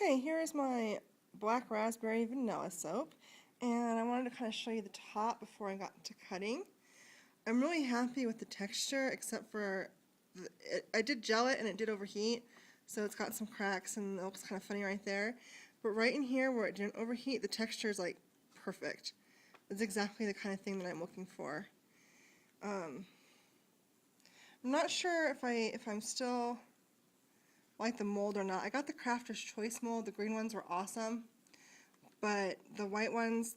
Okay, here is my black raspberry vanilla soap, and I wanted to kind of show you the top before I got to cutting. I'm really happy with the texture, except for I did gel it and it did overheat, so it's got some cracks and it looks kind of funny right there. But right in here where it didn't overheat, the texture is like perfect. It's exactly the kind of thing that I'm looking for. I'm not sure if I'm still like the mold or not. I got the Crafter's Choice mold. The green ones were awesome, but the white ones,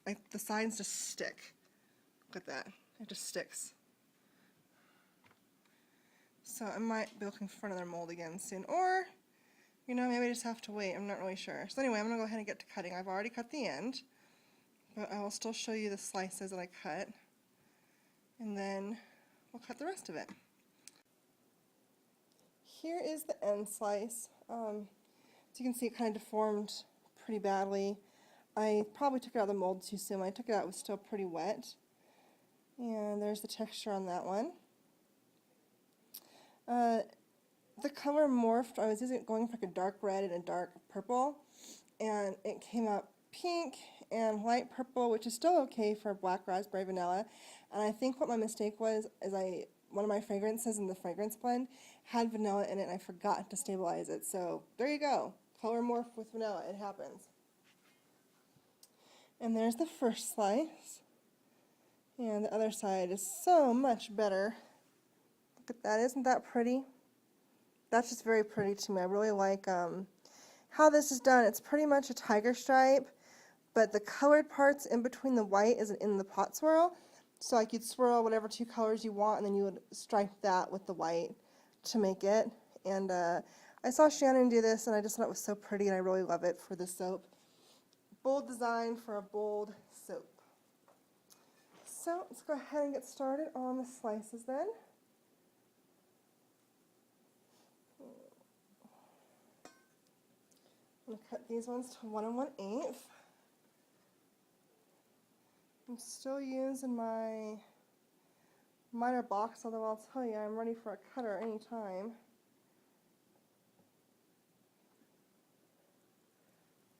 like the sides just stick. Look at that. It just sticks. So I might be looking for another mold again soon, or maybe I just have to wait. I'm not really sure. So anyway, I'm gonna go ahead and get to cutting. I've already cut the end, but I will still show you the slices that I cut, and then we'll cut the rest of it. Here is the end slice. As you can see, it kind of deformed pretty badly. I probably took it out of the mold too soon. When I took it out, it was still pretty wet. And there's the texture on that one. The color morphed. I was going for like a dark red and a dark purple, and it came out pink and light purple, which is still okay for black raspberry vanilla. And I think what my mistake was is one of my fragrances in the fragrance blend had vanilla in it, and I forgot to stabilize it. So there you go. Color morph with vanilla. It happens. And there's the first slice. And the other side is so much better. Look at that. Isn't that pretty? That's just very pretty to me. I really like how this is done. It's pretty much a tiger stripe, but the colored parts in between the white is in the pot swirl. So like you'd swirl whatever two colors you want, and then you would stripe that with the white to make it. And I saw Shannon do this, and I just thought it was so pretty, and I really love it for this soap. Bold design for a bold soap. So let's go ahead and get started on the slices then. I'm going to cut these ones to 1 1/8. I'm still using my miter box, although I'll tell you I'm ready for a cutter anytime.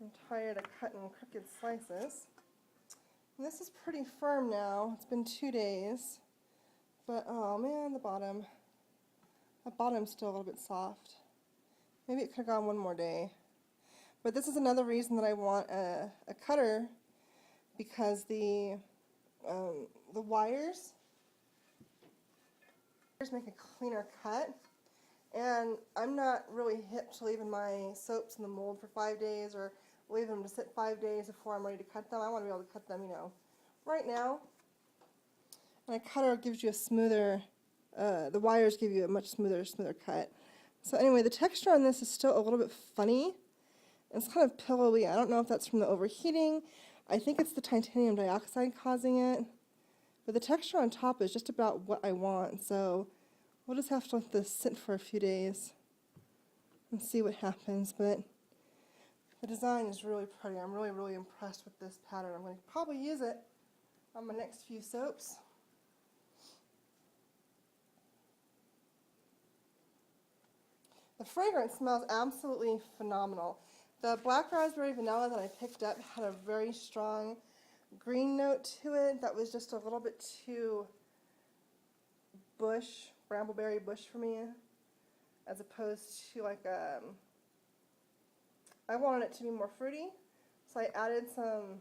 I'm tired of cutting crooked slices. And this is pretty firm now. It's been 2 days. But oh man, the bottom's still a little bit soft. Maybe it could have gone one more day. But this is another reason that I want a cutter, because the wires make a cleaner cut, and I'm not really hip to leaving my soaps in the mold for 5 days or leave them to sit 5 days before I'm ready to cut them. I want to be able to cut them, right now. And a cutter gives you a smoother, the wires give you a much smoother cut. So anyway, the texture on this is still a little bit funny. It's kind of pillowy. I don't know if that's from the overheating. I think it's the titanium dioxide causing it. But the texture on top is just about what I want. So we'll just have to let this sit for a few days and see what happens. But the design is really pretty. I'm really, really impressed with this pattern. I'm going to probably use it on my next few soaps. The fragrance smells absolutely phenomenal. The black raspberry vanilla that I picked up had a very strong green note to it that was just a little bit too brambleberry bush for me, as opposed to like I wanted it to be more fruity, so I added some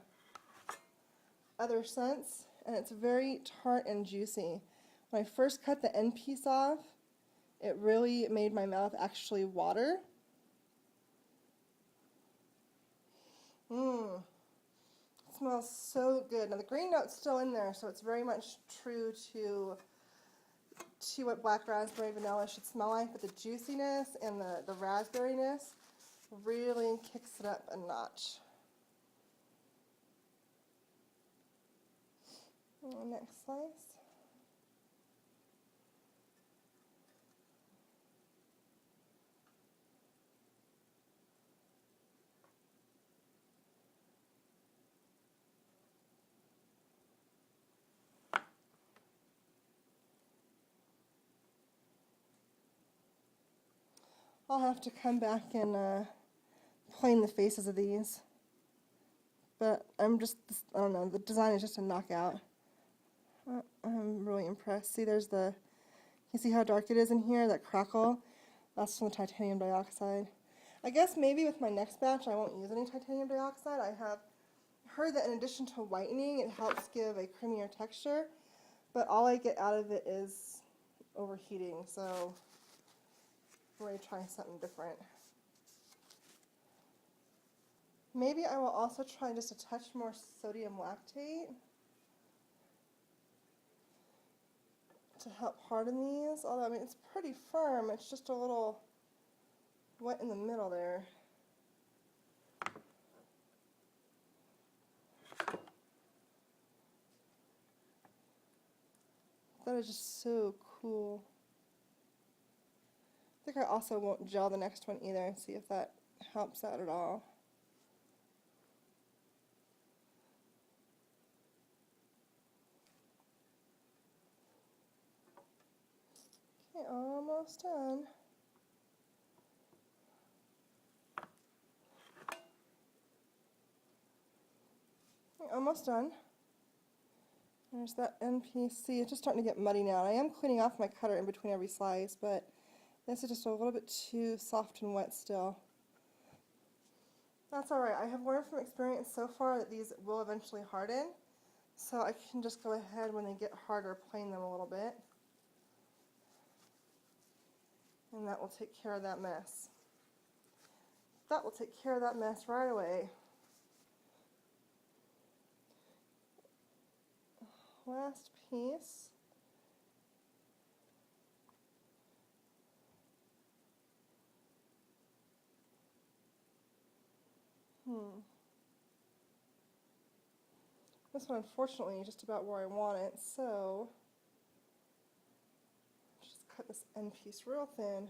other scents, and it's very tart and juicy. When I first cut the end piece off, it really made my mouth actually water. It smells so good. Now the green note's still in there, so it's very much true to what black raspberry vanilla should smell like, but the juiciness and the raspberryness really kicks it up a notch. Next slice. I'll have to come back and plane the faces of these. But I don't know, the design is just a knockout. I'm really impressed. See, you see how dark it is in here, that crackle? That's from the titanium dioxide. I guess maybe with my next batch I won't use any titanium dioxide. I have heard that in addition to whitening, it helps give a creamier texture, but all I get out of it is overheating, so I'm ready to try something different. Maybe I will also try just a touch more sodium lactate to help harden these, although I mean it's pretty firm, it's just a little wet in the middle there. That is just so cool. I think I also won't gel the next one either and see if that helps out at all. Okay, almost done. Okay, almost done. There's that NPC. It's just starting to get muddy now. I am cleaning off my cutter in between every slice, but this is just a little bit too soft and wet still. That's alright. I have learned from experience so far that these will eventually harden, so I can just go ahead when they get harder, plane them a little bit. And that will take care of that mess. That will take care of that mess right away. Last piece. This one, unfortunately, is just about where I want it, so just cut this end piece real thin.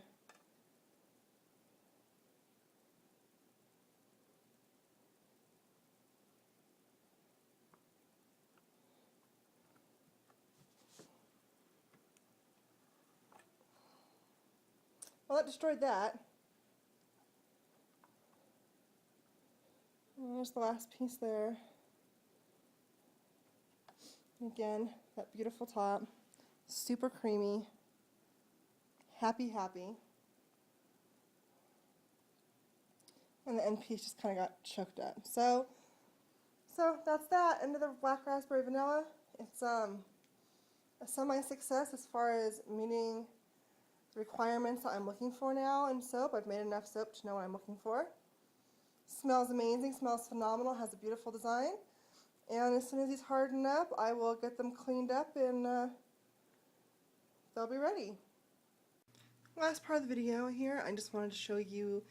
Well, that destroyed that. And there's the last piece there. Again, that beautiful top, super creamy, happy, happy. And the end piece just kind of got choked up. So that's that. End of the black raspberry vanilla. It's a semi-success as far as meeting the requirements that I'm looking for now in soap. I've made enough soap to know what I'm looking for. Smells amazing, smells phenomenal, has a beautiful design. And as soon as these harden up, I will get them cleaned up and they'll be ready. Last part of the video here, I just wanted to show you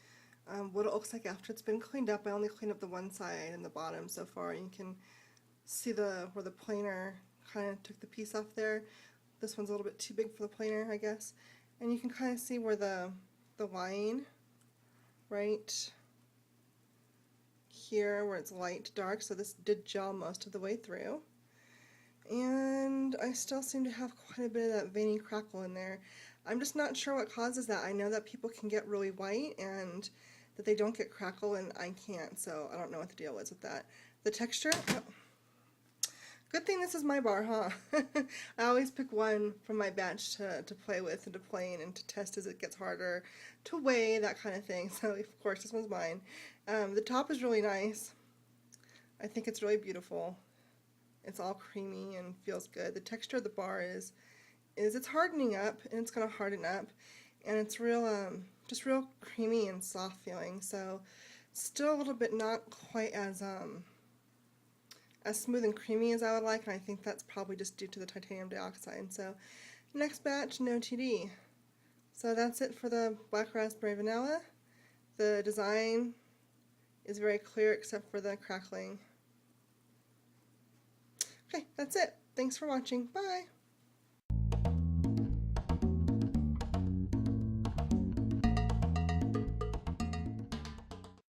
what it looks like after it's been cleaned up. I only cleaned up the one side and the bottom so far. You can see where the planer kind of took the piece off there. This one's a little bit too big for the planer, I guess. And you can kind of see where the line right here where it's light to dark, so this did gel most of the way through. And I still seem to have quite a bit of that veiny crackle in there. I'm just not sure what causes that. I know that people can get really white and that they don't get crackle, and I can't, so I don't know what the deal is with that. The texture, oh, good thing this is my bar, huh? I always pick one from my batch to play with and to plane and to test as it gets harder, to weigh, that kind of thing. So of course this one's mine. The top is really nice. I think it's really beautiful. It's all creamy and feels good. The texture of the bar is it's hardening up, and it's going to harden up, and it's real, just real creamy and soft feeling. So still a little bit not quite as smooth and creamy as I would like, and I think that's probably just due to the titanium dioxide. So next batch, no TD. So that's it for the black raspberry vanilla. The design is very clear except for the crackling. Okay, that's it. Thanks for watching. Bye!